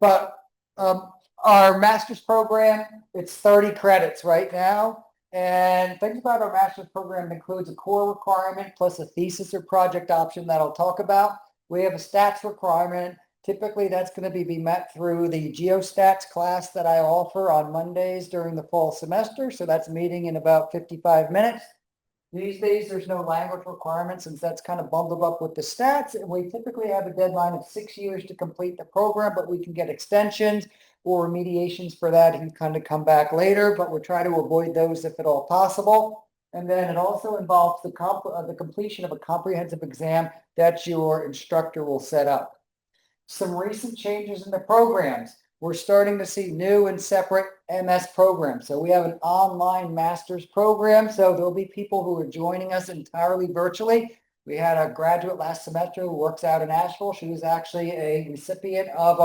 But our master's program, it's 30 credits right now. And things about our master's program includes a core requirement plus a thesis or project option that I'll talk about. We have a stats requirement. Typically, that's going to be met through the geostats class that I offer on Mondays during the fall semester. So that's meeting in about 55 minutes. These days, there's no language requirement since that's kind of bundled up with the stats. And we typically have a deadline of 6 years to complete the program, but we can get extensions or remediations for that and kind of come back later, but we're trying to avoid those if at all possible. And then it also involves the completion of a comprehensive exam that your instructor will set up. Some recent changes in the programs. We're starting to see new and separate MS programs. So we have an online master's program. So there'll be people who are joining us entirely virtually. We had a graduate last semester who works out in Asheville. She was actually a recipient of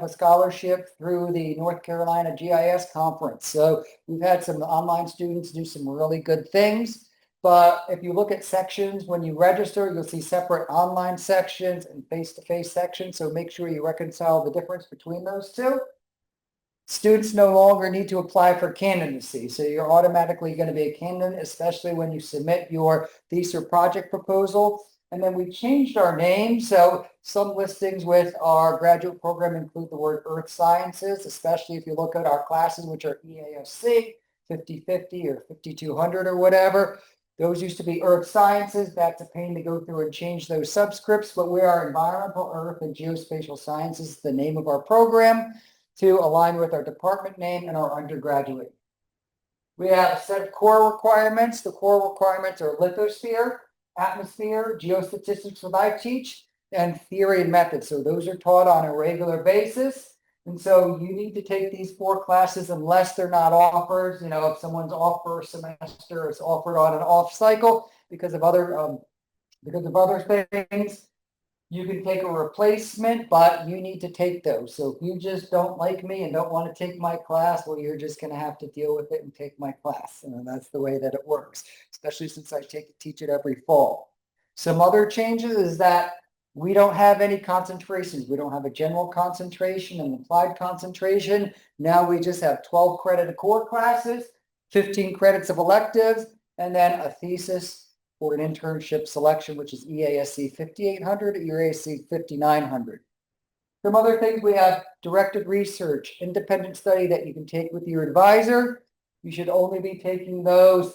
a scholarship through the North Carolina GIS conference. So we've had some online students do some really good things. But if you look at sections, when you register, you'll see separate online sections and face-to-face sections. So make sure you reconcile the difference between those two. Students no longer need to apply for candidacy. So you're automatically going to be a candidate, especially when you submit your thesis or project proposal. And then we changed our name. So some listings with our graduate program include the word Earth Sciences, especially if you look at our classes, which are EASC, 5050 or 5200 or whatever. Those used to be Earth Sciences. That's a pain to go through and change those subscripts, but we are Environmental, Earth, and Geospatial Sciences, the name of our program, to align with our department name and our undergraduate. We have a set of core requirements. The core requirements are lithosphere, atmosphere, geostatistics that I teach, and theory and methods. So those are taught on a regular basis. And so you need to take these 4 classes unless they're not offered. You know, if someone's off for a semester, it's offered on an off cycle because of other things. You can take a replacement, but you need to take those. So if you just don't like me and don't want to take my class, well, you're just going to have to deal with it and take my class. And that's the way that it works, especially since I teach it every fall. Some other changes is that we don't have any concentrations. We don't have a general concentration and applied concentration. Now we just have 12 credit core classes, 15 credits of electives, and then a thesis for an internship selection, which is EASC 5800 or EASC 5900. Some other things, we have directed research, independent study that you can take with your advisor. You should only be taking those,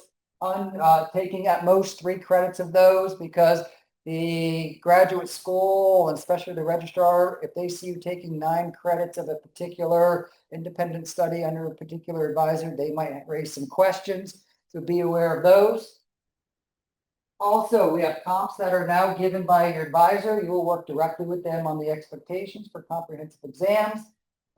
taking at most 3 credits of those, because the graduate school, and especially the registrar, if they see you taking 9 credits of a particular independent study under a particular advisor, they might raise some questions. So be aware of those. Also, we have comps that are now given by your advisor. You will work directly with them on the expectations for comprehensive exams.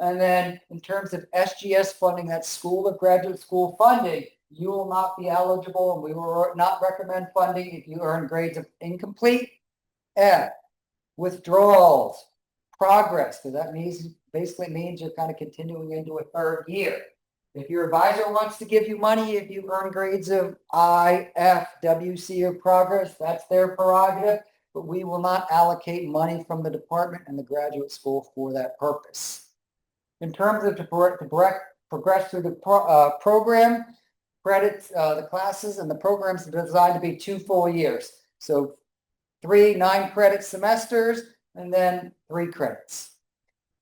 And then in terms of SGS funding, that's School of Graduate School funding, you will not be eligible, and we will not recommend funding if you earn grades of incomplete, F, withdrawals, progress, because that basically means you're kind of continuing into a 3rd year. If your advisor wants to give you money, if you earn grades of I, F, W, C, or progress, that's their prerogative, but we will not allocate money from the department and the graduate school for that purpose. In terms of to progress through the program, credits, the classes and the programs are designed to be 2 full years. So 3 9-credit semesters and then 3 credits.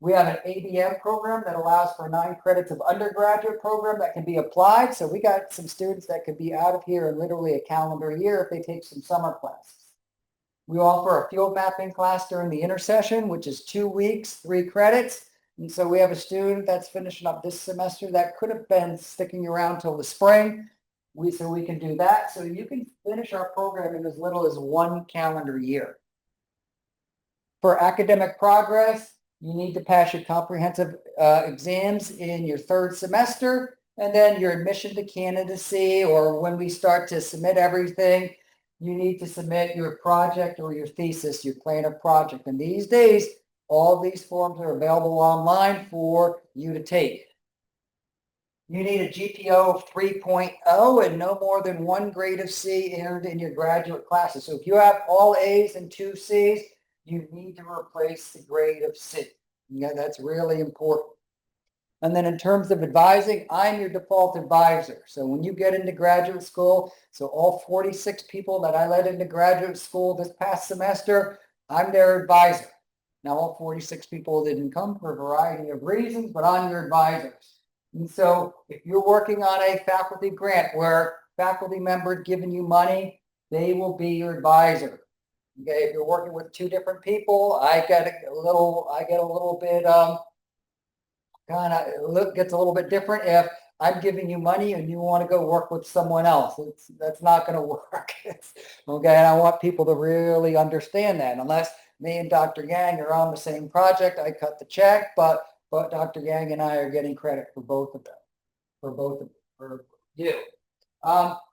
We have an ABM program that allows for 9 credits of undergraduate program that can be applied. So we got some students that could be out of here in literally a calendar year if they take some summer classes. We offer a field mapping class during the intersession, which is 2 weeks, 3 credits. And so we have a student that's finishing up this semester that could have been sticking around till the spring. So we can do that. So you can finish our program in as little as 1 calendar year. For academic progress, you need to pass your comprehensive exams in your 3rd semester, and then your admission to candidacy, or when we start to submit everything, you need to submit your project or your thesis, your plan of project. And these days, all these forms are available online for you to take. You need a GPA of 3.0 and no more than 1 grade of C earned in your graduate classes. So if you have all A's and 2 C's, you need to replace the grade of C. Yeah, that's really important. And then in terms of advising, I'm your default advisor. So when you get into graduate school, so all 46 people that I led into graduate school this past semester, I'm their advisor. Now, all 46 people didn't come for a variety of reasons, but I'm your advisor. And so if you're working on a faculty grant where faculty member giving you money, they will be your advisor. Okay, if you're working with two different people, I get a little bit kind of gets a little bit different if I'm giving you money and you want to go work with someone else. That's not going to work. Okay, and I want people to really understand that. Unless me and Dr. Yang are on the same project, I cut the check, but Dr. Yang and I are getting credit for both of them, for you.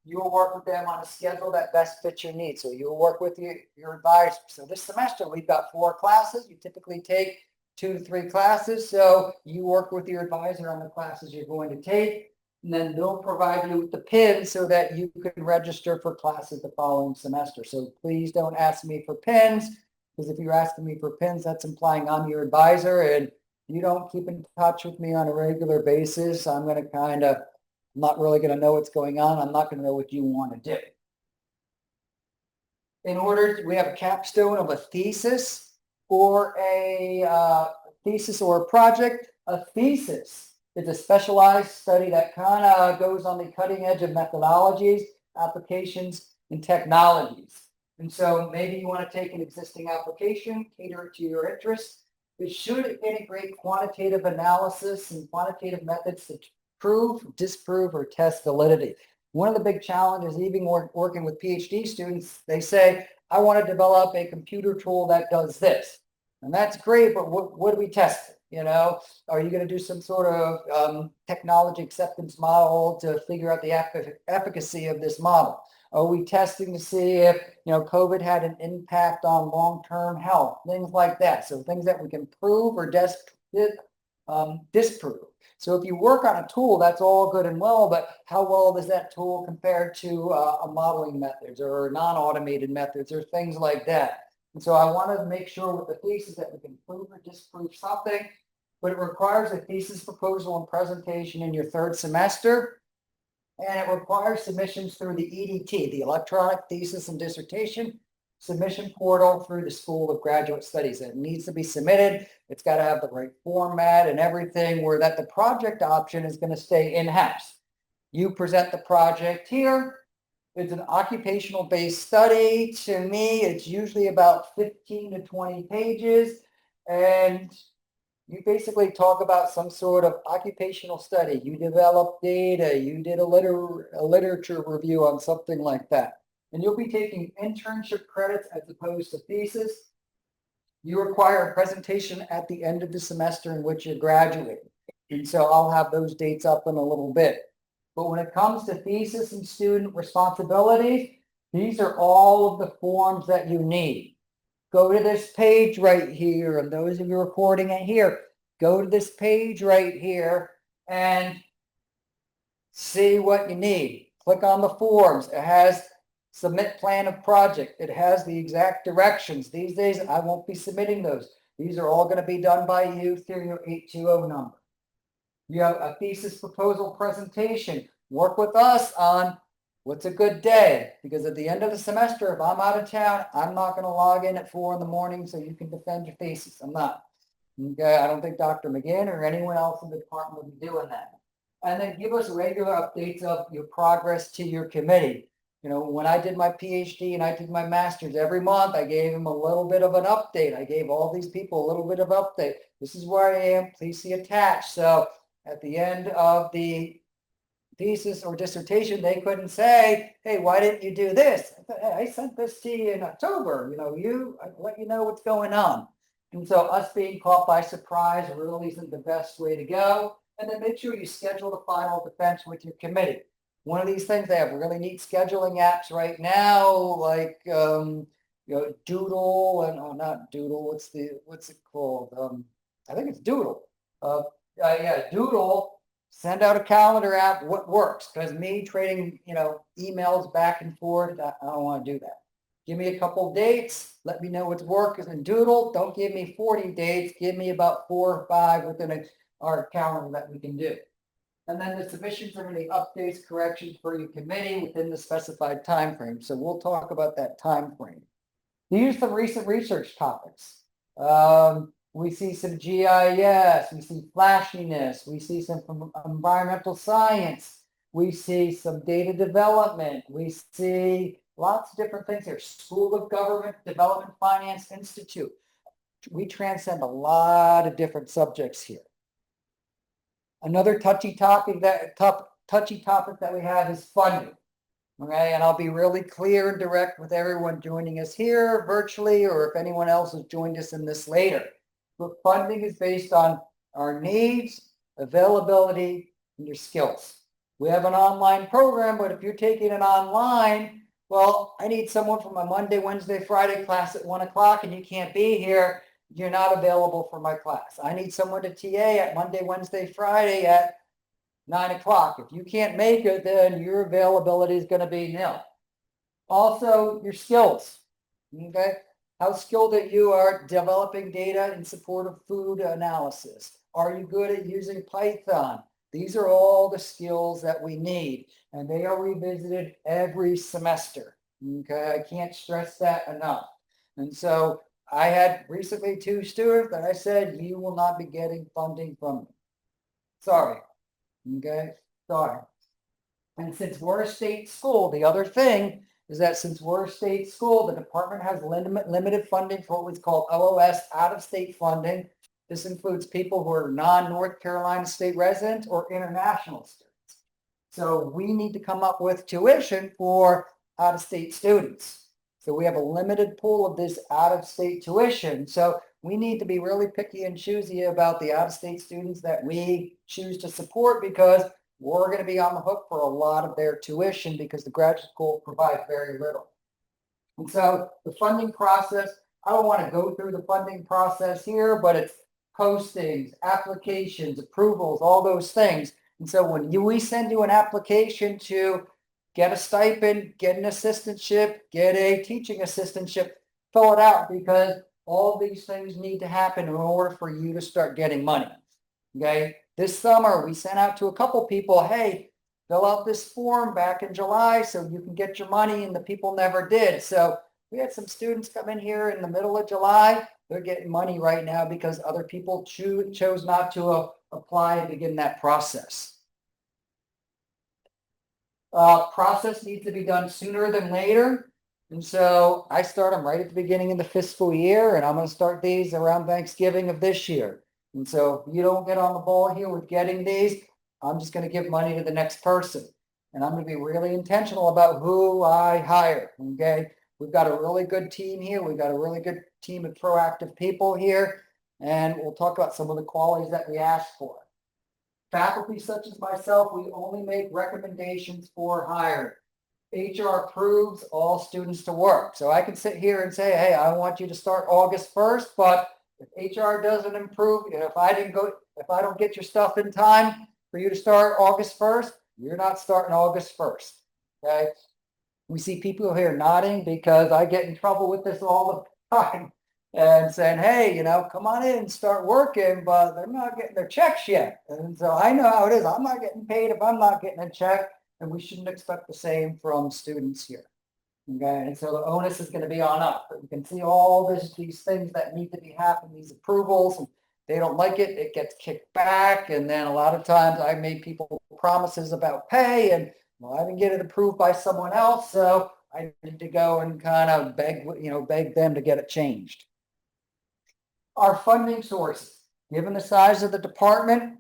You will work with them on a schedule that best fits your needs. So you'll work with your advisor. So this semester we've got 4 classes. You typically take 2 to 3 classes. So you work with your advisor on the classes you're going to take, and then they'll provide you with the PIN so that you can register for classes the following semester. So please don't ask me for PINs, because if you're asking me for PINs, that's implying I'm your advisor, and you don't keep in touch with me on a regular basis, I'm going to I'm not really going to know what's going on. I'm not going to know what you want to do. We have a capstone of a thesis or a project. A thesis is a specialized study that kind of goes on the cutting edge of methodologies, applications, and technologies. And so maybe you want to take an existing application, cater it to your interests. It should integrate quantitative analysis and quantitative methods to prove, disprove, or test validity. One of the big challenges, even working with PhD students, they say, I want to develop a computer tool that does this. And that's great, but what do we test? Are you going to do some sort of technology acceptance model to figure out the efficacy of this model? Are we testing to see if, COVID had an impact on long-term health? Things like that. So things that we can prove or disprove. So if you work on a tool, that's all good and well, but how well does that tool compare to a modeling methods or non-automated methods or things like that? And so I wanted to make sure with the thesis that we can prove or disprove something, but it requires a thesis proposal and presentation in your 3rd semester. And it requires submissions through the EDT, the Electronic Thesis and Dissertation Submission Portal through the School of Graduate Studies. It needs to be submitted. It's got to have the right format and everything, where that the project option is going to stay in-house. You present the project here. It's an occupational-based study. To me, it's usually about 15 to 20 pages. And you basically talk about some sort of occupational study. You develop data. You did a literature review on something like that. And you'll be taking internship credits as opposed to thesis. You require a presentation at the end of the semester in which you're graduating. And so I'll have those dates up in a little bit. But when it comes to thesis and student responsibilities, these are all of the forms that you need. Go to this page right here, and those of you recording it here, go to this page right here and see what you need. Click on the forms. It has submit plan of project. It has the exact directions. These days, I won't be submitting those. These are all going to be done by you through your 820 number. You have a thesis proposal presentation. Work with us on what's a good day, because at the end of the semester, if I'm out of town, I'm not going to log in at 4 in the morning so you can defend your thesis. I'm not. Okay, I don't think Dr. McGinn or anyone else in the department will be doing that. And then give us regular updates of your progress to your committee. When I did my PhD and I did my master's, every month I gave them a little bit of an update. I gave all these people a little bit of update. This is where I am. Please see attached. So at the end of the thesis or dissertation, they couldn't say, hey, why didn't you do this? I sent this to you in October. I let you know what's going on. And so us being caught by surprise really isn't the best way to go. And then make sure you schedule the final defense with your committee. One of these things, they have really neat scheduling apps right now, like Doodle and not Doodle. What's it called? I think it's Doodle. Doodle. Send out a calendar app. What works? Because me trading, emails back and forth, I don't want to do that. Give me a couple dates. Let me know what's working and doodle. Don't give me 40 dates. Give me about 4 or 5 within our calendar that we can do. And then the submissions are going to be updates, corrections for your committee within the specified time frame. So we'll talk about that time frame. These are some recent research topics. We see some GIS, we see flashiness, we see some from environmental science, we see some data development, we see lots of different things here. School of Government Development Finance Institute. We transcend a lot of different subjects here. Another touchy topic that we have is funding. Okay, and I'll be really clear and direct with everyone joining us here virtually, or if anyone else has joined us in this later. But funding is based on our needs, availability, and your skills. We have an online program, but if you're taking it online, well, I need someone for my Monday, Wednesday, Friday class at 1 o'clock, and you can't be here. You're not available for my class. I need someone to TA at Monday, Wednesday, Friday at 9 o'clock. If you can't make it, then your availability is going to be nil. Also, your skills. Okay, how skilled that you are developing data in support of food analysis. Are you good at using Python? These are all the skills that we need, and they are revisited every semester. Okay, I can't stress that enough. And so I had recently 2 students that I said, you will not be getting funding from me. Sorry. Okay, sorry. And since we're a state school, the other thing is that since we're a state school, the department has limited funding for what we call LOS, out-of-state funding. This includes people who are non-North Carolina state residents or international students. So we need to come up with tuition for out-of-state students. So we have a limited pool of this out-of-state tuition. So we need to be really picky and choosy about the out-of-state students that we choose to support, because we're going to be on the hook for a lot of their tuition because the graduate school provides very little. And so the funding process, I don't want to go through the funding process here, but it's postings, applications, approvals, all those things. And so when we send you an application to get a stipend, get an assistantship, get a teaching assistantship, fill it out, because all these things need to happen in order for you to start getting money. Okay. This summer, we sent out to a couple people, hey, fill out this form back in July so you can get your money, and the people never did. So we had some students come in here in the middle of July. They're getting money right now because other people chose not to apply and begin that process. Process needs to be done sooner than later. And so I start them right at the beginning of the fiscal year, and I'm going to start these around Thanksgiving of this year. And so if you don't get on the ball here with getting these, I'm just going to give money to the next person. And I'm going to be really intentional about who I hire. Okay. We've got a really good team here. We've got a really good team of proactive people here. And we'll talk about some of the qualities that we ask for. Faculty such as myself, we only make recommendations for hire. HR approves all students to work. So I can sit here and say, hey, I want you to start August 1st, but if HR doesn't improve, if I don't get your stuff in time for you to start August 1st, you're not starting August 1st. Okay. We see people here nodding because I get in trouble with this all the time and saying, hey, come on in and start working, but they're not getting their checks yet. And so I know how it is. I'm not getting paid if I'm not getting a check, and we shouldn't expect the same from students here. Okay, and so the onus is going to be on us. But you can see all these things that need to be happening, these approvals, and they don't like it, it gets kicked back. And then a lot of times I made people promises about pay, and well, I didn't get it approved by someone else, so I need to go and kind of beg them to get it changed. Our funding sources, given the size of the department,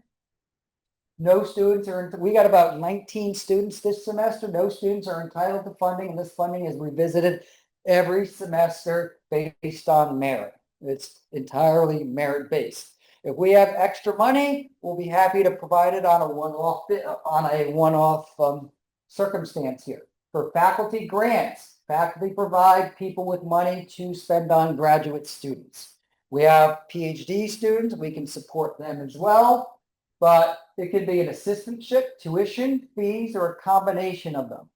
no students we got about 19 students this semester. No students are entitled to funding, and this funding is revisited every semester based on merit. It's entirely merit-based. If we have extra money, we'll be happy to provide it on a one-off circumstance here. For faculty grants, faculty provide people with money to spend on graduate students. We have PhD students, we can support them as well, but it could be an assistantship, tuition, fees, or a combination of them.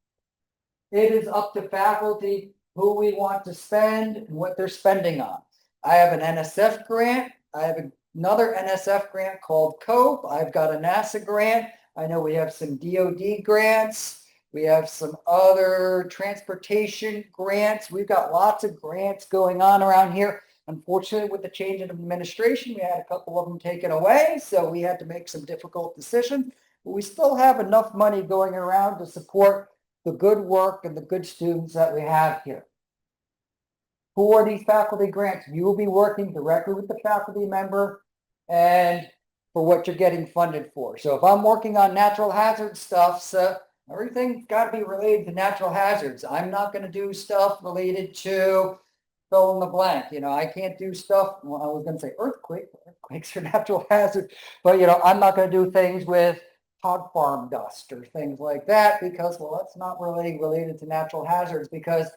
It is up to faculty who we want to spend and what they're spending on. I have an NSF grant. I have another NSF grant called COPE. I've got a NASA grant. I know we have some DOD grants. We have some other transportation grants. We've got lots of grants going on around here. Unfortunately, with the change in administration, we had a couple of them taken away, so we had to make some difficult decisions. But we still have enough money going around to support the good work and the good students that we have here. For these faculty grants, you will be working directly with the faculty member and for what you're getting funded for. So if I'm working on natural hazard stuff, so everything's got to be related to natural hazards. I'm not going to do stuff related to fill in the blank. I can't do stuff. Well, I was going to say earthquakes are natural hazards, but I'm not going to do things with hog farm dust or things like that because, well, that's not really related to natural hazards because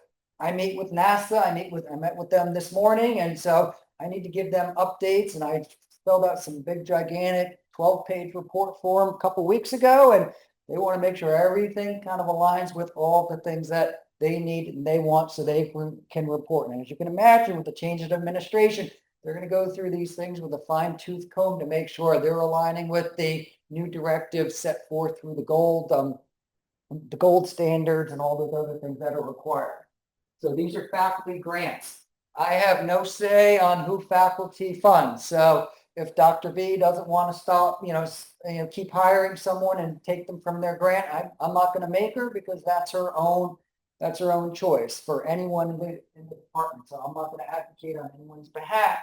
I meet with NASA. I met with them this morning, and so I need to give them updates. And I filled out some big, gigantic 12-page report for them a couple weeks ago, and they want to make sure everything kind of aligns with all the things that they need and they want so they can report. And as you can imagine, with the change in administration, they're going to go through these things with a fine-tooth comb to make sure they're aligning with the new directives set forth through the gold standards and all those other things that are required. So these are faculty grants. I have no say on who faculty funds. So if Dr. B doesn't want to stop, keep hiring someone and take them from their grant, I'm not going to make her because that's her own choice for anyone in the department. So I'm not going to advocate on anyone's behalf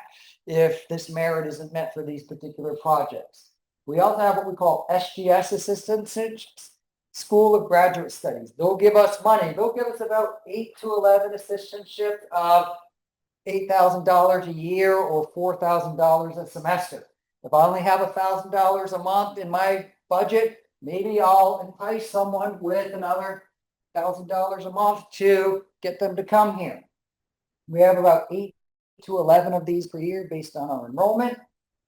if this merit isn't met for these particular projects. We also have what we call SGS assistants. School of Graduate Studies. They'll give us money. They'll give us about 8 to 11 assistantships of $8,000 a year or $4,000 a semester. If I only have $1,000 a month in my budget, maybe I'll entice someone with another $1,000 a month to get them to come here. We have about 8 to 11 of these per year based on our enrollment.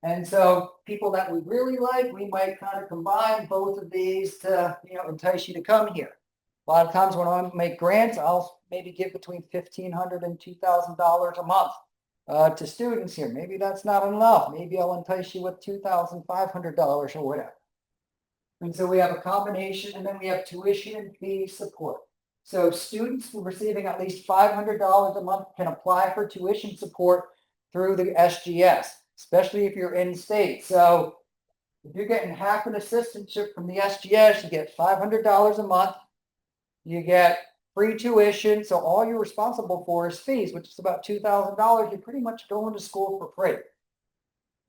And so people that we really like, we might kind of combine both of these to, entice you to come here. A lot of times when I make grants, I'll maybe give between $1,500 and $2,000 a month to students here. Maybe that's not enough. Maybe I'll entice you with $2,500 or whatever. And so we have a combination, and then we have tuition and fee support. So students receiving at least $500 a month can apply for tuition support through the SGS, especially if you're in state. So if you're getting half an assistantship from the SGS, you get $500 a month. You get free tuition. So all you're responsible for is fees, which is about $2,000. You're pretty much going to school for free.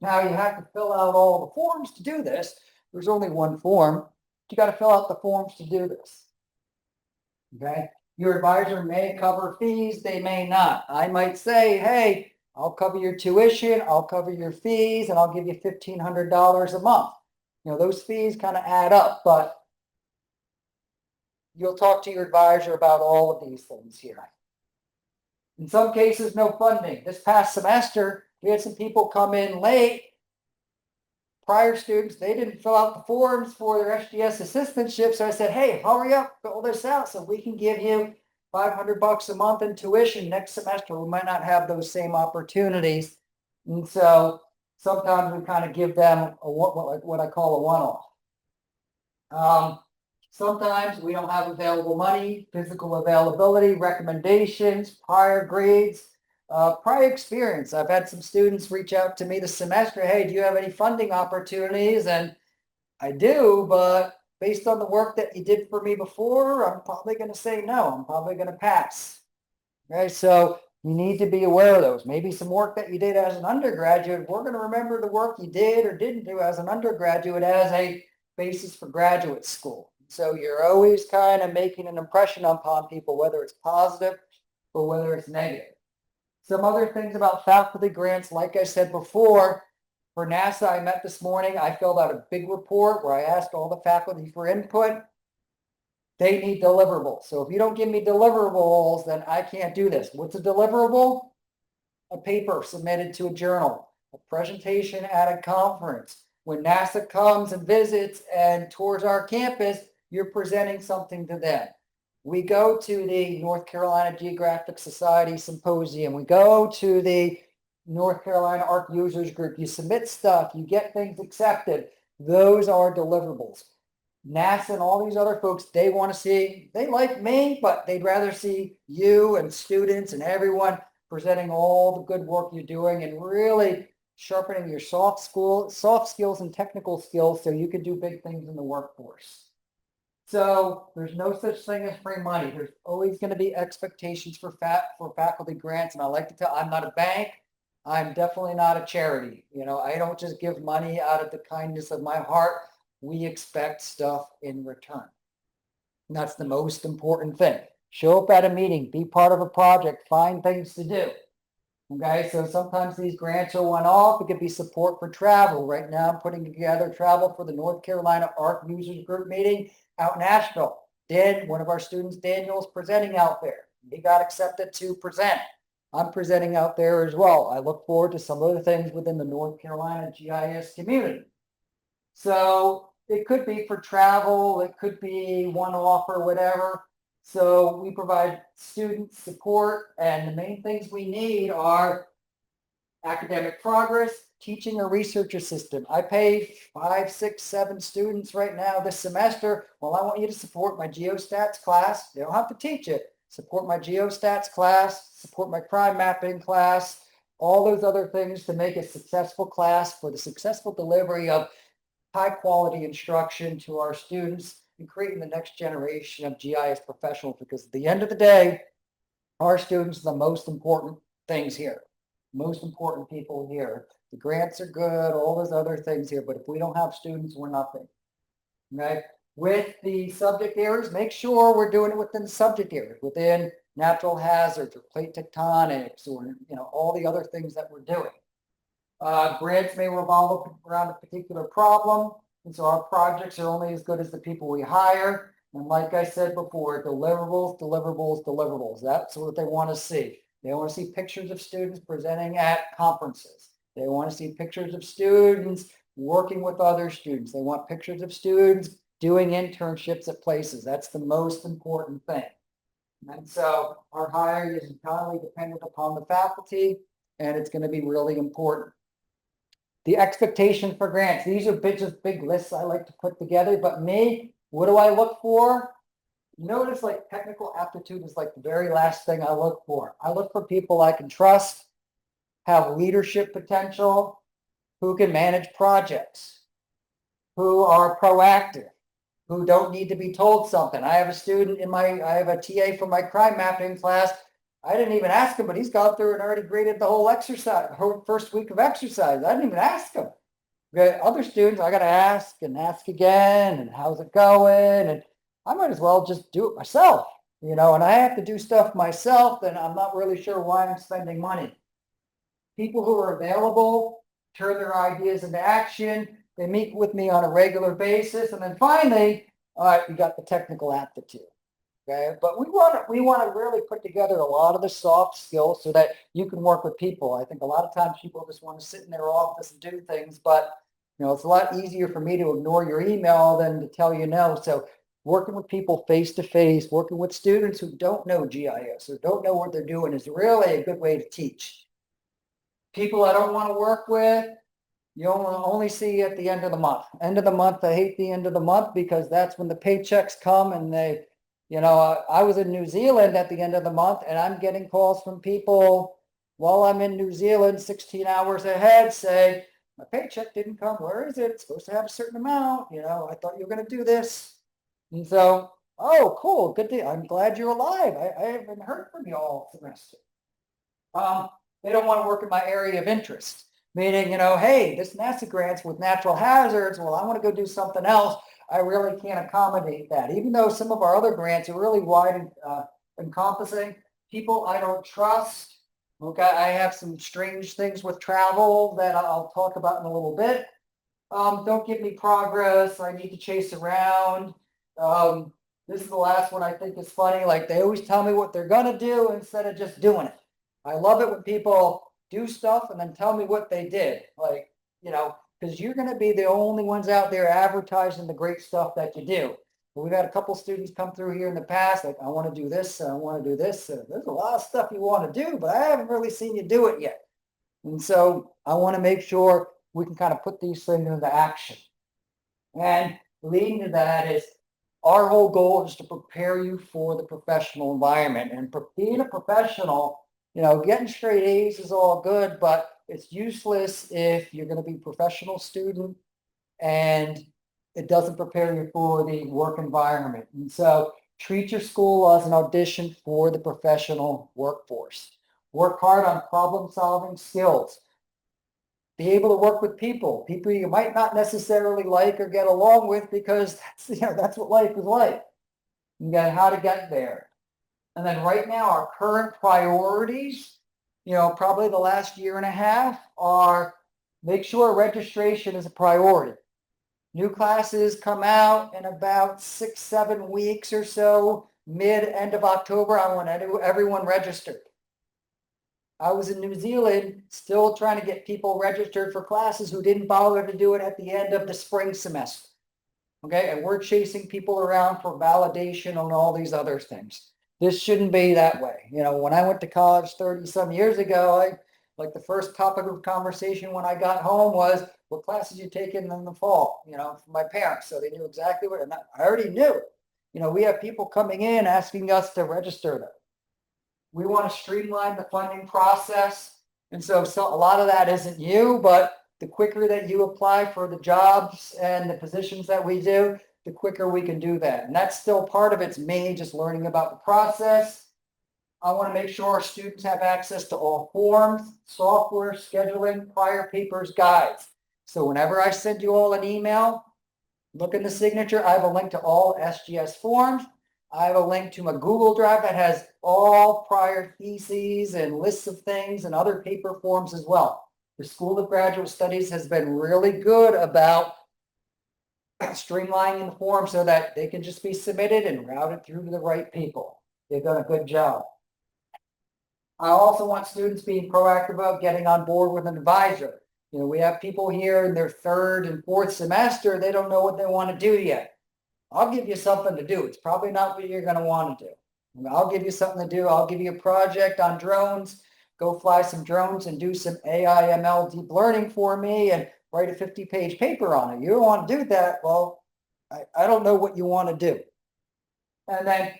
Now you have to fill out all the forms to do this. There's only one form. You got to fill out the forms to do this. Okay. Your advisor may cover fees. They may not. I might say, hey, I'll cover your tuition, I'll cover your fees, and I'll give you $1,500 a month. Those fees kind of add up, but you'll talk to your advisor about all of these things here. In some cases, no funding. This past semester, we had some people come in late. Prior students, they didn't fill out the forms for their SGS assistantship. So I said, hey, hurry up, fill this out so we can give you $500 a month in tuition next semester. We might not have those same opportunities. And so sometimes we kind of give them what I call a one-off. Sometimes we don't have available money, physical availability, recommendations, prior grades, prior experience. I've had some students reach out to me this semester. Hey, do you have any funding opportunities? And I do, but based on the work that you did for me before, I'm probably going to say no. I'm probably going to pass. Okay, so you need to be aware of those. Maybe some work that you did as an undergraduate, we're going to remember the work you did or didn't do as an undergraduate as a basis for graduate school. So you're always kind of making an impression upon people, whether it's positive or whether it's negative. Some other things about faculty grants, like I said before, for NASA, I met this morning. I filled out a big report where I asked all the faculty for input. They need deliverables. So if you don't give me deliverables, then I can't do this. What's a deliverable? A paper submitted to a journal, a presentation at a conference. When NASA comes and visits and tours our campus, you're presenting something to them. We go to the North Carolina Geographic Society Symposium. We go to the North Carolina Arc Users Group. You submit stuff, you get things accepted. Those are deliverables. NASA and all these other folks, they want to see, they like me, but they'd rather see you and students and everyone presenting all the good work you're doing and really sharpening your soft skills and technical skills so you can do big things in the workforce. So there's no such thing as free money. There's always going to be expectations for faculty grants. And I like to tell, I'm not a bank. I'm definitely not a charity. I don't just give money out of the kindness of my heart. We expect stuff in return. And that's the most important thing. Show up at a meeting, be part of a project, find things to do. Okay, so sometimes these grants are one-off. It could be support for travel. Right now, I'm putting together travel for the North Carolina Arc Users Group meeting out in Asheville. One of our students, Daniel, is presenting out there. He got accepted to present. I'm presenting out there as well. I look forward to some other things within the North Carolina GIS community. So it could be for travel. It could be one-off or whatever. So we provide student support, and the main things we need are academic progress, teaching or research assistant. I pay 5, 6, 7 students right now this semester. Well, I want you to support my geostats class. They don't have to teach it. Support my geostats class, support my crime mapping class, all those other things to make a successful class for the successful delivery of high quality instruction to our students and creating the next generation of GIS professionals, because at the end of the day, our students are the most important things here, most important people here. The grants are good, all those other things here, but if we don't have students, we're nothing. Okay? With the subject areas, make sure we're doing it within the subject areas, within natural hazards or plate tectonics or all the other things that we're doing. Grants may revolve around a particular problem, and so our projects are only as good as the people we hire. And like I said before, deliverables, deliverables, deliverables. That's what they want to see. They want to see pictures of students presenting at conferences. They want to see pictures of students working with other students. They want pictures of students doing internships at places. That's the most important thing. And so our hiring is entirely dependent upon the faculty, and it's going to be really important. The expectation for grants. These are just big lists I like to put together, but me, what do I look for? Notice like technical aptitude is like the very last thing I look for. I look for people I can trust, have leadership potential, who can manage projects, who are proactive, who don't need to be told something. I have a student I have a TA for my crime mapping class. I didn't even ask him, but he's gone through and already graded the whole first week of exercise. I didn't even ask him. Okay, other students, I got to ask and ask again, and how's it going? And I might as well just do it myself, and I have to do stuff myself, then I'm not really sure why I'm spending money. People who are available, turn their ideas into action. They meet with me on a regular basis. And then finally, all right, we got the technical aptitude. Okay, but we want to really put together a lot of the soft skills so that you can work with people. I think a lot of times people just want to sit in their office and do things, but it's a lot easier for me to ignore your email than to tell you no. So working with people face to face, working with students who don't know GIS or don't know what they're doing is really a good way to teach. People I don't want to work with, you only see at the end of the month. End of the month, I hate the end of the month because that's when the paychecks come and they, I was in New Zealand at the end of the month and I'm getting calls from people while I'm in New Zealand 16 hours ahead saying, my paycheck didn't come. Where is it? It's supposed to have a certain amount. I thought you were going to do this. And so, oh, cool. Good day. I'm glad you're alive. I haven't heard from you all semester. They don't want to work in my area of interest. Meaning, hey, this NASA grant's with natural hazards. Well, I want to go do something else. I really can't accommodate that. Even though some of our other grants are really wide and encompassing, people I don't trust. Okay, I have some strange things with travel that I'll talk about in a little bit. Don't give me progress. I need to chase around. This is the last one I think is funny. Like they always tell me what they're going to do instead of just doing it. I love it when people do stuff and then tell me what they did. Like, because you're going to be the only ones out there advertising the great stuff that you do. But we've had a couple students come through here in the past, like, I want to do this, I want to do this. There's a lot of stuff you want to do, but I haven't really seen you do it yet. And so I want to make sure we can kind of put these things into action. And leading to that is our whole goal is to prepare you for the professional environment. And for being a professional, getting straight A's is all good, but it's useless if you're going to be a professional student and it doesn't prepare you for the work environment. And so treat your school as an audition for the professional workforce. Work hard on problem-solving skills. Be able to work with people you might not necessarily like or get along with, because that's what life is like. You got how to get there. And then right now, our current priorities, probably the last year and a half, are make sure registration is a priority. New classes come out in about 6-7 weeks or so, end of October. I want everyone registered. I was in New Zealand still trying to get people registered for classes who didn't bother to do it at the end of the spring semester. Okay, and we're chasing people around for validation and all these other things. This shouldn't be that way. When I went to college 30 some years ago, like the first topic of conversation when I got home was, what classes you taking in the fall, from my parents. So they knew exactly what, and I already knew. We have people coming in asking us to register them. We want to streamline the funding process. And so a lot of that isn't you, but the quicker that you apply for the jobs and the positions that we do, the quicker we can do that. And that's still part of it's me just learning about the process. I want to make sure our students have access to all forms, software, scheduling, prior papers, guides. So whenever I send you all an email, look in the signature, I have a link to all SGS forms. I have a link to my Google Drive that has all prior theses and lists of things and other paper forms as well. The School of Graduate Studies has been really good about streamlining the form so that they can just be submitted and routed through to the right people. They've done a good job. I also want students being proactive about getting on board with an advisor. We have people here in their 3rd and 4th semester, they don't know what they want to do yet. I'll give you something to do. It's probably not what you're going to want to do. I'll give you something to do. I'll give you a project on drones. Go fly some drones and do some AI ML deep learning for me and write a 50-page paper on it. You don't want to do that. Well, I don't know what you want to do. And then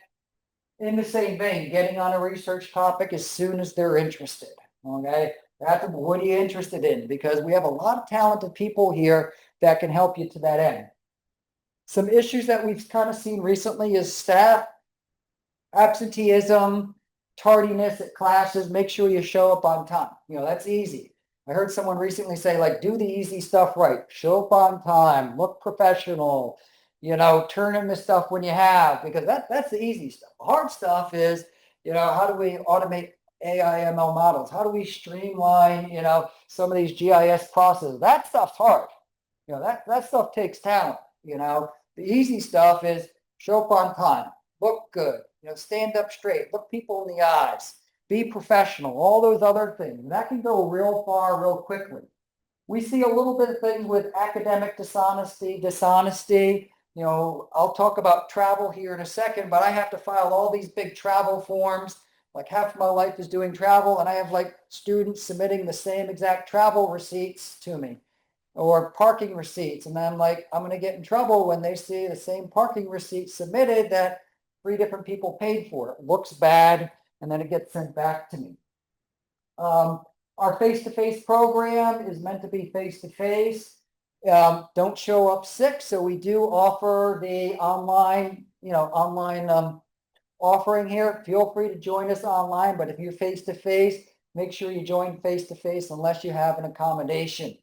in the same vein, getting on a research topic as soon as they're interested. Okay. That's what are you interested in? Because we have a lot of talented people here that can help you to that end. Some issues that we've kind of seen recently is staff absenteeism, tardiness at classes. Make sure you show up on time. That's easy. I heard someone recently say, like, do the easy stuff right. Show up on time, look professional, turn in the stuff when you have, because that's the easy stuff. The hard stuff is, how do we automate AI ML models? How do we streamline, some of these GIS processes? That stuff's hard. That stuff takes talent. The easy stuff is show up on time, look good, stand up straight, look people in the eyes, be professional, all those other things. That can go real far, real quickly. We see a little bit of things with academic dishonesty. I'll talk about travel here in a second, but I have to file all these big travel forms. Like half of my life is doing travel, and I have like students submitting the same exact travel receipts to me or parking receipts. And I'm like, I'm going to get in trouble when they see the same parking receipt submitted that 3 different people paid for. It looks bad, and then it gets sent back to me. Our face-to-face program is meant to be face-to-face. Don't show up sick. So we do offer the online offering here. Feel free to join us online, but if you're face-to-face, make sure you join face-to-face unless you have an accommodation.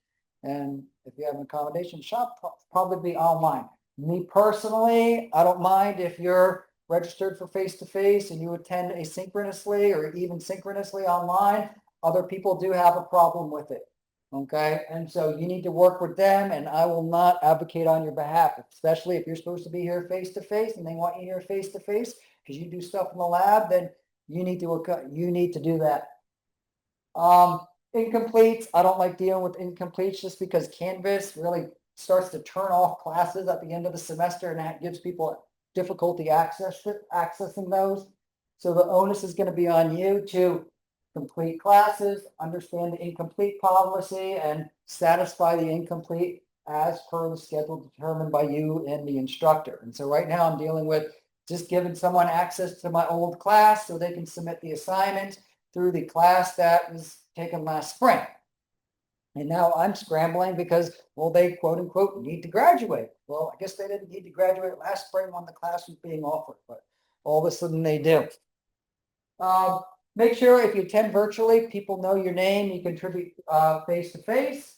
And if you have an accommodation, shop probably be online. Me personally, I don't mind if you're registered for face-to-face and you attend asynchronously or even synchronously online. Other people do have a problem with it. Okay. And so you need to work with them, and I will not advocate on your behalf, especially if you're supposed to be here face-to-face and they want you here face-to-face because you do stuff in the lab, then you need to do that. Incompletes. I don't like dealing with incompletes just because Canvas really starts to turn off classes at the end of the semester, and that gives people difficulty accessing those. So the onus is going to be on you to complete classes, understand the incomplete policy, and satisfy the incomplete as per the schedule determined by you and the instructor. And so right now I'm dealing with just giving someone access to my old class so they can submit the assignment through the class that was taken last spring. And now I'm scrambling because, well, they quote unquote need to graduate. Well, I guess they didn't need to graduate last spring when the class was being offered, but all of a sudden they do. Make sure if you attend virtually, people know your name, you contribute face to face.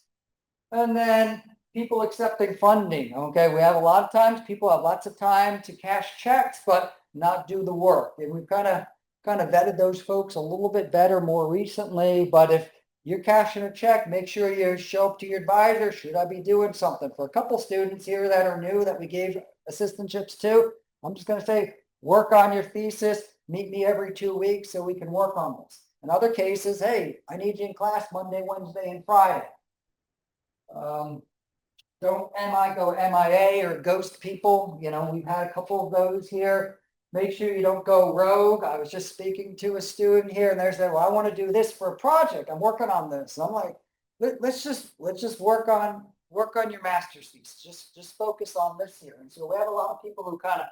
And then people accepting funding. Okay, we have a lot of times people have lots of time to cash checks, but not do the work. And we've kind of vetted those folks a little bit better more recently. But if you're cashing a check, make sure you show up to your advisor. Should I be doing something? For a couple students here that are new that we gave assistantships to, I'm just going to say, work on your thesis, meet me every 2 weeks so we can work on this. In other cases, hey, I need you in class Monday, Wednesday, and Friday. Don't go MIA or ghost people. You know, we've had a couple of those here. Make sure you don't go rogue. I was just speaking to a student here and they said, well, I want to do this for a project. I'm working on this. And I'm like, let's just work on your master's thesis. Just focus on this here. And so we have a lot of people who kind of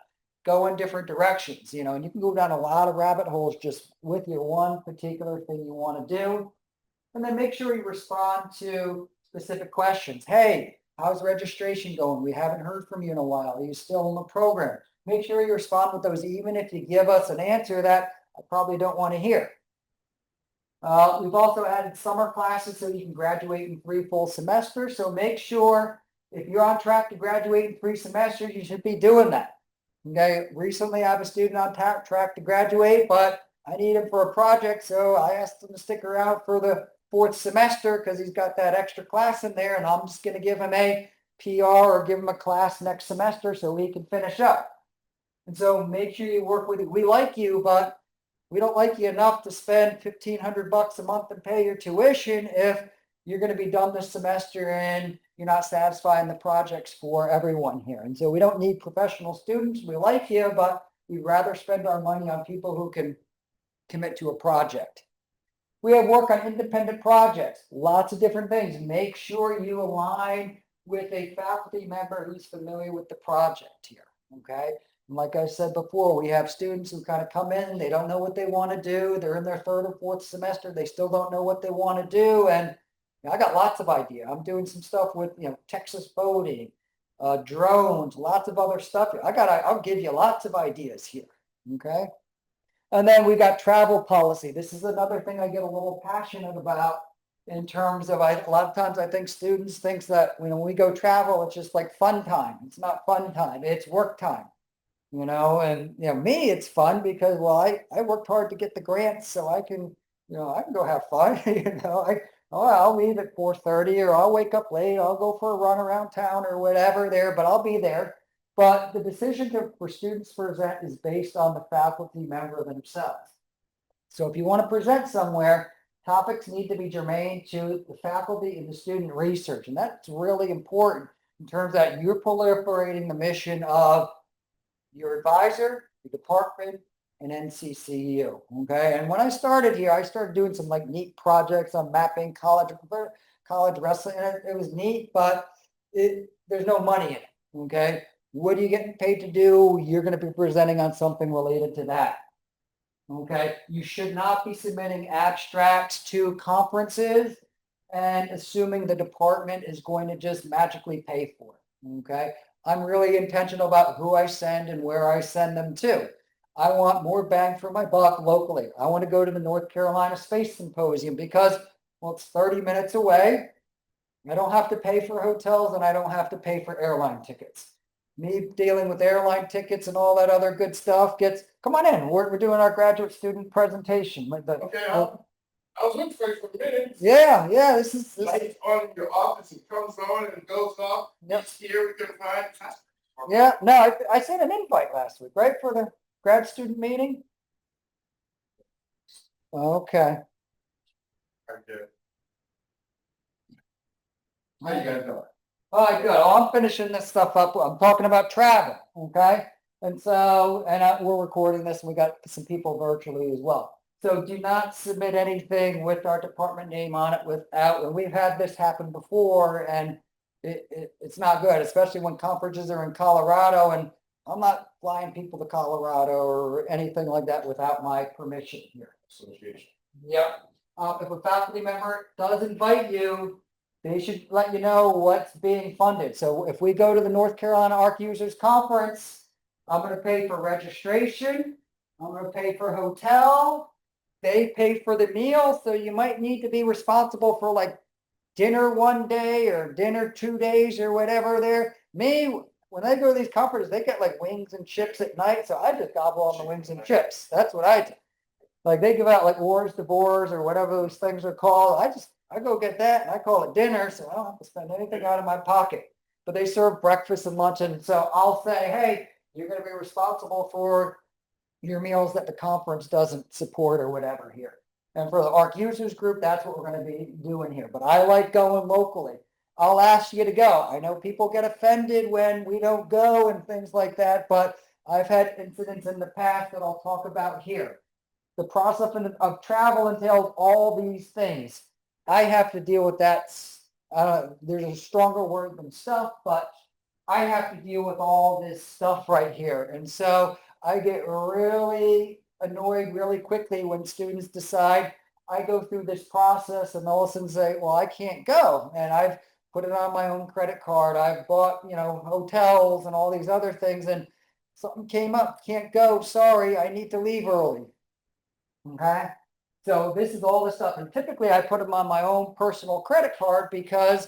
go in different directions, you know, and you can go down a lot of rabbit holes just with your one particular thing you want to do. And then make sure you respond to specific questions. Hey, how's registration going? We haven't heard from you in a while. Are you still in the program? Make sure you respond with those, even if you give us an answer that I probably don't want to hear. We've also added summer classes so you can graduate in 3 full semesters. So make sure if you're on track to graduate in 3 semesters, you should be doing that. Okay, recently I have a student on track to graduate, but I need him for a project. So I asked him to stick around for the 4th semester because he's got that extra class in there, and I'm just going to give him a PR or give him a class next semester so he can finish up. And so make sure you work with it. We like you, but we don't like you enough to spend $1,500 a month and pay your tuition if you're going to be done this semester and you're not satisfying the projects for everyone here. And so we don't need professional students. We like you, but we'd rather spend our money on people who can commit to a project. We have work on independent projects, lots of different things. Make sure you align with a faculty member who's familiar with the project here, okay? And like I said before, we have students who kind of come in, they don't know what they want to do. They're in their 3rd or 4th semester. They still don't know what they want to do. And I got lots of ideas. I'm doing some stuff with, Texas boating, drones, lots of other stuff. I'll give you lots of ideas here, okay? And then we got travel policy. This is another thing I get a little passionate about in terms of, a lot of times I think students think that, when we go travel, it's just like fun time. It's not fun time. It's work time, and, me, it's fun because, well, I worked hard to get the grants so I can, I can go have fun, I'll leave at 4:30 or I'll wake up late. I'll go for a run around town or whatever there, but I'll be there. But the decision for students to present is based on the faculty member themselves. So if you want to present somewhere, topics need to be germane to the faculty and the student research. And that's really important in terms that you're proliferating the mission of your advisor, the department, and NCCU. Okay. And when I started here, I started doing some neat projects on mapping college wrestling. And it was neat, but there's no money in it. Okay. What are you getting paid to do? You're going to be presenting on something related to that. Okay. You should not be submitting abstracts to conferences and assuming the department is going to just magically pay for it. Okay. I'm really intentional about who I send and where I send them to. I want more bang for my buck locally. I want to go to the North Carolina Space Symposium because, well, it's 30 minutes away. I don't have to pay for hotels and I don't have to pay for airline tickets. Me dealing with airline tickets and all that other good stuff come on in. We're doing our graduate student presentation. Okay, I was looking for you for a minute. Yeah, this is. Lights on in your office, it comes on and it goes off. Yep. Each year we can find. Yeah, no, I sent an invite last week, right, for the grad student meeting? Okay. Okay. How you guys doing? All right, good. Oh, I'm finishing this stuff up. I'm talking about travel, okay? And so, we're recording this and we got some people virtually as well. So do not submit anything with our department name on it and we've had this happen before and it's not good, especially when conferences are in Colorado and I'm not flying people to Colorado or anything like that without my permission here. Association. Yep. If a faculty member does invite you, they should let you know what's being funded. So if we go to the North Carolina ARC Users Conference, I'm going to pay for registration. I'm going to pay for hotel. They pay for the meal. So you might need to be responsible for like dinner one day or dinner 2 days or whatever there. Me, when I go to these conferences, they get like wings and chips at night. So I just gobble on the wings and chips. That's what I do. Like they give out like wars to boars or whatever those things are called. I go get that and I call it dinner. So I don't have to spend anything out of my pocket, but they serve breakfast and lunch. And so I'll say, hey, you're going to be responsible for your meals that the conference doesn't support or whatever here. And for the ARC users group, that's what we're going to be doing here. But I like going locally. I'll ask you to go. I know people get offended when we don't go and things like that, but I've had incidents in the past that I'll talk about here. The process of travel entails all these things. I have to deal with that. There's a stronger word than stuff, but I have to deal with all this stuff right here. And so I get really annoyed really quickly when students decide I go through this process and all of a sudden say, well, I can't go. And I've put it on my own credit card. I've bought, hotels and all these other things. And something came up, can't go. Sorry, I need to leave early. Okay. So this is all the stuff. And typically I put them on my own personal credit card because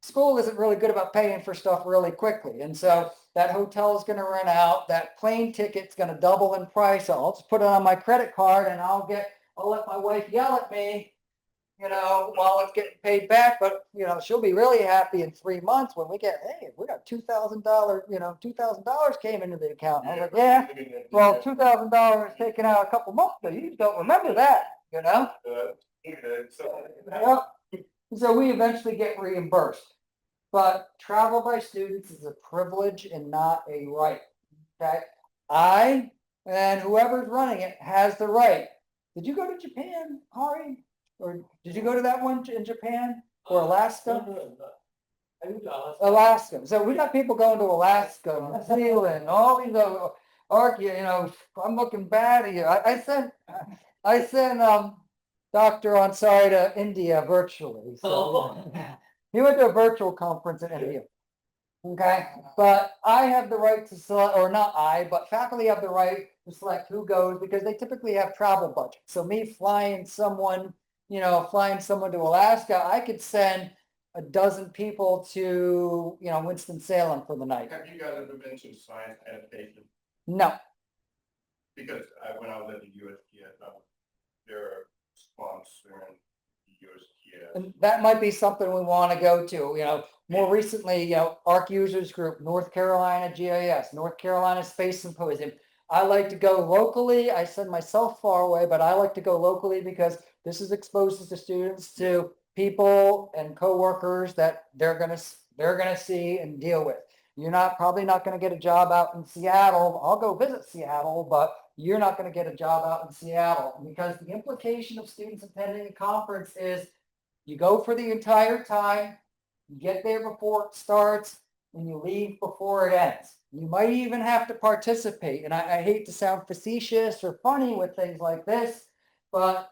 school isn't really good about paying for stuff really quickly. And so that hotel is going to run out. That plane ticket's going to double in price. So I'll just put it on my credit card and I'll let my wife yell at me, while it's getting paid back. But, she'll be really happy in 3 months when we got $2,000, $2,000 came into the account. I was like, yeah, well, $2,000 taken out a couple months ago. You don't remember that, So we eventually get reimbursed. But travel by students is a privilege and not a right. Okay. I and whoever's running it has the right. Did you go to Japan, Hari? Or did you go to that one in Japan or Alaska? Alaska. So we got people going to Alaska, New Zealand, all these I'm looking bad at you. I sent Dr. Ansari to India virtually. So he went to a virtual conference in India. Okay. But I have the right to select, or not I, but faculty have the right to select who goes because they typically have travel budgets. So me flying someone to Alaska, I could send a dozen people to, Winston-Salem for the night. Have you got a dimension science adaptation? No. Because when I was at the USGS, they're sponsoring the USGS. And that might be something we want to go to, more recently, ARC Users Group, North Carolina GIS, North Carolina Space Symposium. I like to go locally. I send myself far away, but I like to go locally because this is exposes the students to people and coworkers that they're gonna see and deal with. You're probably not going to get a job out in Seattle. I'll go visit Seattle, but you're not going to get a job out in Seattle because the implication of students attending a conference is you go for the entire time, you get there before it starts, and you leave before it ends. You might even have to participate. And I hate to sound facetious or funny with things like this, but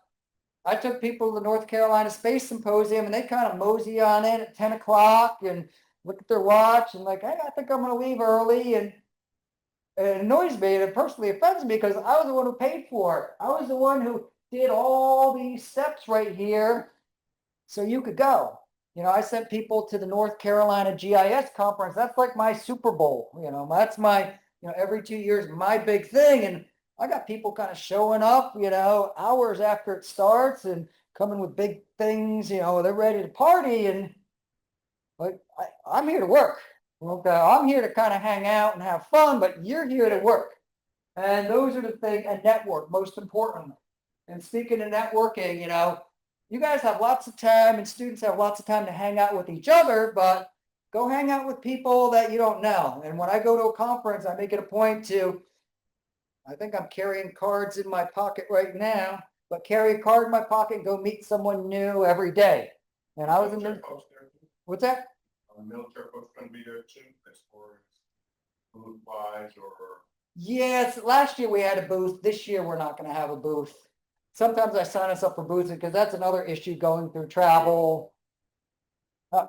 I took people to the North Carolina Space Symposium and they kind of mosey on in at 10 o'clock and look at their watch and like, hey, I think I'm going to leave early. And it annoys me and it personally offends me because I was the one who paid for it. I was the one who did all these steps right here so you could go. I sent people to the North Carolina GIS conference. That's like my Super Bowl. That's my, every 2 years, my big thing. And I got people kind of showing up, hours after it starts and coming with big things, they're ready to party. And but I'm here to work. Okay, I'm here to kind of hang out and have fun, but you're here to work. And those are the things, and network, most importantly. And speaking of networking, you guys have lots of time and students have lots of time to hang out with each other, but go hang out with people that you don't know. And when I go to a conference, I make it a point to, I think I'm carrying cards in my pocket right now, but carry a card in my pocket and go meet someone new every day. And I was in Military the, folks there too. what's that? Military folks gonna be there too, as far as food wise or. Yes, last year we had a booth. This year we're not going to have a booth. Sometimes I sign us up for booths because that's another issue going through travel.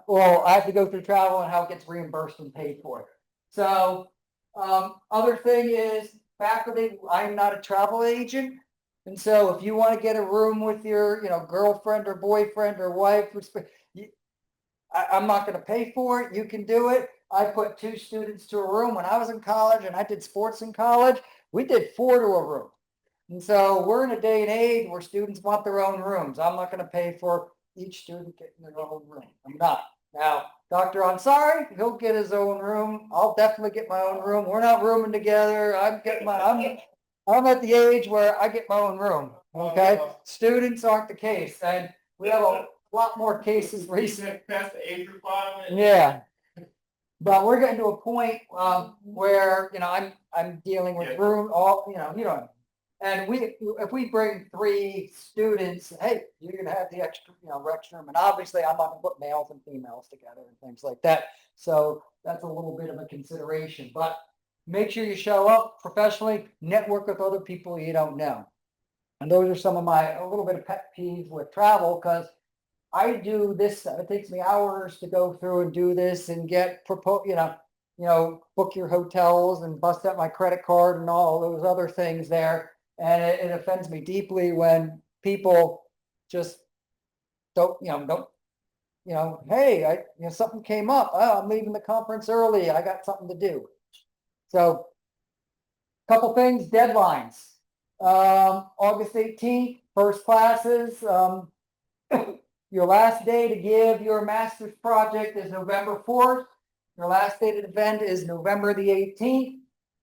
Well, I have to go through travel and how it gets reimbursed and paid for. So, other thing is faculty, I'm not a travel agent. And so if you want to get a room with your, girlfriend or boyfriend or wife, I'm not going to pay for it. You can do it. I put 2 students to a room when I was in college and I did sports in college. We did 4 to a room. And so we're in a day and age where students want their own rooms. I'm not going to pay for each student getting their own room. I'm not. Now, Dr. Ansari, he'll get his own room. I'll definitely get my own room. We're not rooming together. I'm at the age where I get my own room. Okay. Students aren't the case. And we have a lot more cases recently. Past the age requirement. Yeah. But we're getting to a point where I'm dealing with room and if we bring 3 students, hey, you're gonna have the extra restroom, and obviously I'm not gonna put males and females together and things like that. So that's a little bit of a consideration. But make sure you show up professionally, network with other people you don't know. And those are some of a little bit of pet peeves with travel because I do this. It takes me hours to go through and do this and get book your hotels and bust out my credit card and all those other things there. And it offends me deeply when people just don't, hey, something came up. Oh, I'm leaving the conference early. I got something to do. So, couple things, deadlines. August 18th, first classes. Your last day to give your master's project is November 4th. Your last day to defend is November the 18th.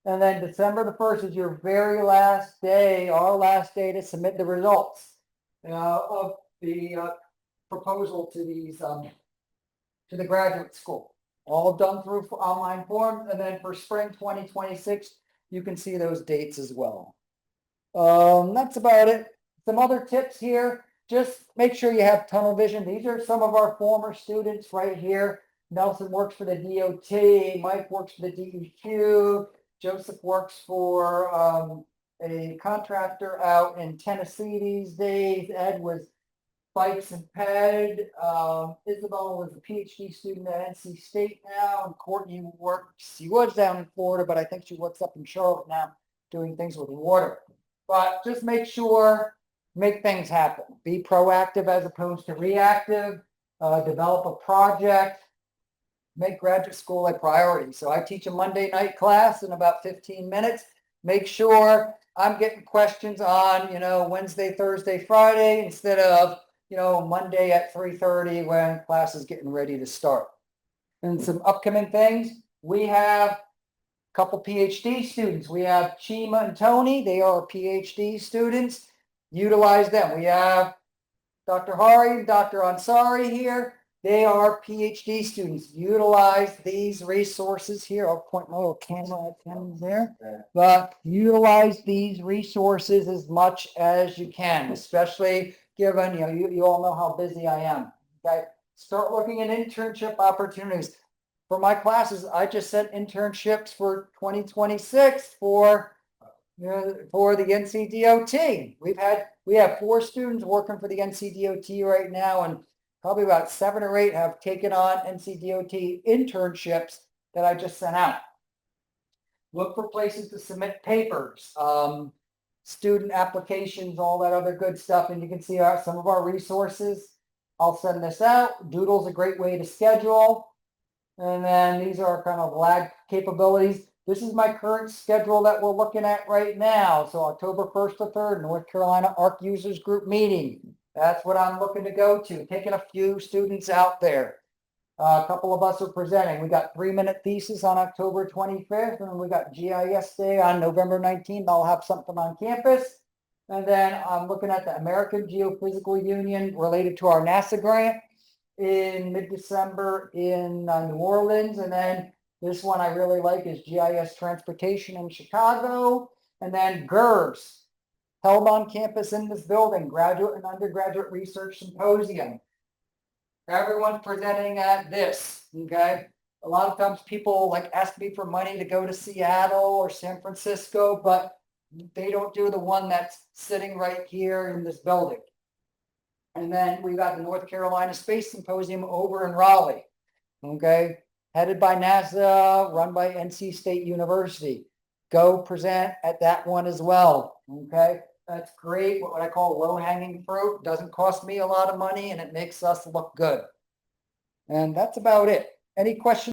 And then December the 1st is your very last day, our last day to submit the results of the proposal to these to the graduate school. All done through online forms. And then for spring 2026, you can see those dates as well. That's about it. Some other tips here. Just make sure you have tunnel vision. These are some of our former students right here. Nelson works for the DOT. Mike works for the DEQ. Joseph works for a contractor out in Tennessee these days. Ed was bikes and ped. Isabel was a PhD student at NC State now. And Courtney she was down in Florida, but I think she works up in Charlotte now doing things with water. But just make things happen. Be proactive as opposed to reactive. Develop a project. Make graduate school a priority. So I teach a Monday night class in about 15 minutes. Make sure I'm getting questions on, Wednesday, Thursday, Friday instead of, Monday at 3:30 when class is getting ready to start. And some upcoming things. We have a couple PhD students. We have Chima and Tony. They are PhD students. Utilize them. We have Dr. Hari and Dr. Ansari here. They are PhD students. Utilize these resources here. I'll point my little camera at them there. But utilize these resources as much as you can, especially given, you all know how busy I am. Okay. Start looking at internship opportunities. For my classes, I just sent internships for 2026 for the NCDOT. We have 4 students working for the NCDOT right now, and probably about 7 or 8 have taken on NCDOT internships that I just sent out. Look for places to submit papers, student applications, all that other good stuff. And you can see some of our resources. I'll send this out. Doodle's a great way to schedule. And then these are kind of lag capabilities. This is my current schedule that we're looking at right now. So October 1st to 3rd, North Carolina ARC Users Group meeting. That's what I'm looking to go to, taking a few students out there. A couple of us are presenting. We got 3-minute thesis on October 25th, and we got GIS Day on November 19th. I'll have something on campus. And then I'm looking at the American Geophysical Union related to our NASA grant. in mid-December in New Orleans. And then this one I really like is GIS Transportation in Chicago. And then GERS, held on campus in this building, Graduate and Undergraduate Research Symposium. Everyone's presenting at this, okay? A lot of times people like ask me for money to go to Seattle or San Francisco, but they don't do the one that's sitting right here in this building. And then we got the North Carolina Space Symposium over in Raleigh, okay? Headed by NASA, run by NC State University. Go present at that one as well, okay? That's great, what I call low-hanging fruit. Doesn't cost me a lot of money and it makes us look good. And that's about it. Any questions?